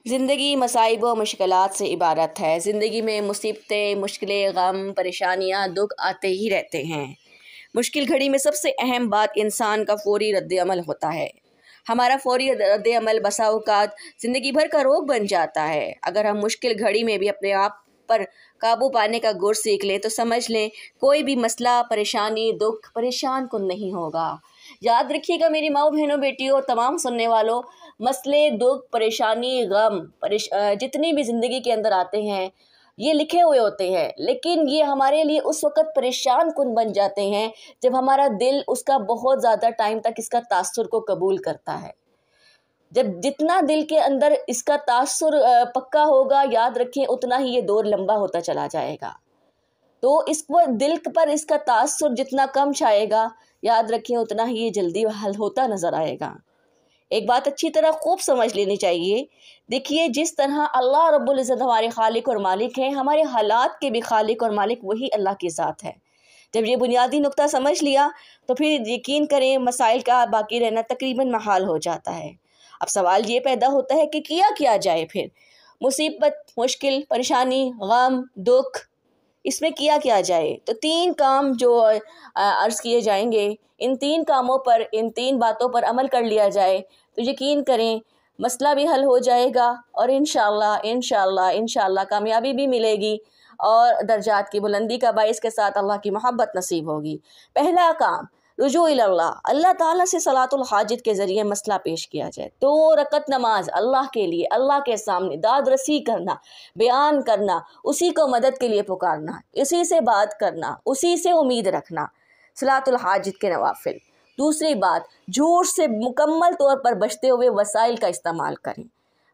ज़िंदगी मसाइब व मुश्किलात से इबारत है। ज़िंदगी में मुसीबतें, मुश्किलें, गम, परेशानियाँ, दुख आते ही रहते हैं। मुश्किल घड़ी में सबसे अहम बात इंसान का फ़ौरी रद्द-ए-अमल होता है। हमारा फ़ौरी रद्द-ए-अमल बसा औक़ात ज़िंदगी भर का रोग बन जाता है। अगर हम मुश्किल घड़ी में भी अपने आप पर काबू पाने का गुर सीख लें तो समझ लें कोई भी मसला, परेशानी, दुख परेशान कुन नहीं होगा। याद रखिएगा मेरी माओ, बहनों, बेटियों और तमाम सुनने वालों, मसले, दुख, परेशानी, गम जितनी भी ज़िंदगी के अंदर आते हैं ये लिखे हुए होते हैं, लेकिन ये हमारे लिए उस वक़्त परेशान कुन बन जाते हैं जब हमारा दिल उसका बहुत ज़्यादा टाइम तक इसका तासुर को कबूल करता है। जब जितना दिल के अंदर इसका तासुर पक्का होगा, याद रखें उतना ही ये दौर लंबा होता चला जाएगा। तो इसको दिल पर इसका तासुर जितना कम छाएगा, याद रखें उतना ही ये जल्दी हल होता नज़र आएगा। एक बात अच्छी तरह खूब समझ लेनी चाहिए। देखिए, जिस तरह अल्लाह रब्बुल इज़्ज़त हमारे खालिक और मालिक हैं, हमारे हालात के भी खालिक और मालिक वही अल्लाह की ज़ात है। जब ये बुनियादी नुक्ता समझ लिया तो फिर यकीन करें मसाइल का बाकी रहना तकरीबन महाल हो जाता है। अब सवाल ये पैदा होता है कि किया जाए फिर? मुसीबत, मुश्किल, परेशानी, गम, दुख, इसमें किया जाए? तो 3 काम जो अर्ज़ किए जाएंगे, इन 3 कामों पर, इन 3 बातों पर अमल कर लिया जाए तो यकीन करें मसला भी हल हो जाएगा और इंशाअल्लाह कामयाबी भी मिलेगी और दर्जात की बुलंदी का बाइस के साथ अल्लाह की मोहब्बत नसीब होगी। पहला काम, रुजू इल्लल्लाह, अल्लाह ताला से सलातुल हाजित के ज़रिए मसला पेश किया जाए। 2 रकत नमाज अल्लाह के लिए, अल्लाह के सामने दाद रसी करना, बयान करना, उसी को मदद के लिए पुकारना, इसी से बात करना, उसी से उम्मीद रखना, सलातुल हाजित के नवाफिल। दूसरी बात, झूठ से मुकम्मल तौर पर बचते हुए वसाइल का इस्तेमाल करें।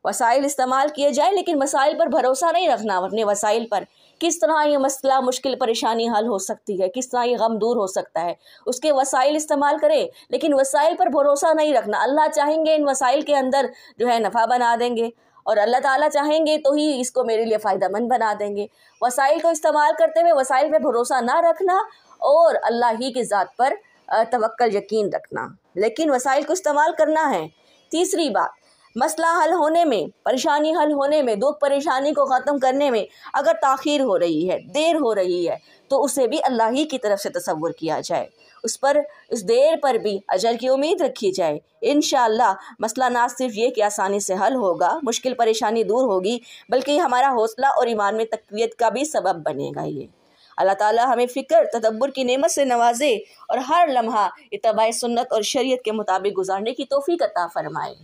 वसाइल इस्तेमाल किए जाए लेकिन वसाइल पर भरोसा नहीं रखना। अपने वसाइल पर किस तरह ये मसला, मुश्किल, परेशानी हल हो सकती है, किस तरह ये गम दूर हो सकता है, उसके वसाइल इस्तेमाल करें लेकिन वसाइल पर भरोसा नहीं रखना। अल्लाह चाहेंगे इन वसाइल के अंदर जो है नफ़ा बना देंगे और अल्लाह ताला चाहेंगे तो ही इसको मेरे लिए फ़ायदेमंद बना देंगे। वसाइल को इस्तेमाल करते हुए वसाइल पर भरोसा ना रखना और अल्लाह ही की ज़ात पर तवक्कल, यकीन रखना, लेकिन वसाइल को इस्तेमाल करना है। तीसरी बात, मसला हल होने में, परेशानी हल होने में, दुख परेशानी को ख़त्म करने में अगर ताख़ीर हो रही है, देर हो रही है तो उसे भी अल्लाह ही की तरफ से तसव्वुर किया जाए, उस देर पर भी अजर की उम्मीद रखी जाए। इंशाअल्लाह मसला ना सिर्फ ये कि आसानी से हल होगा, मुश्किल परेशानी दूर होगी, बल्कि हमारा हौसला और ईमान में तक़वियत का भी सबब बनेगा। ये अल्लाह ताला हमें फ़िक्र, तदब्बुर की नेमत से नवाजे और हर लम्हा इत्तिबाए सुन्नत और शरीयत के मुताबिक गुजारने की तौफ़ीक़ अता फ़रमाए।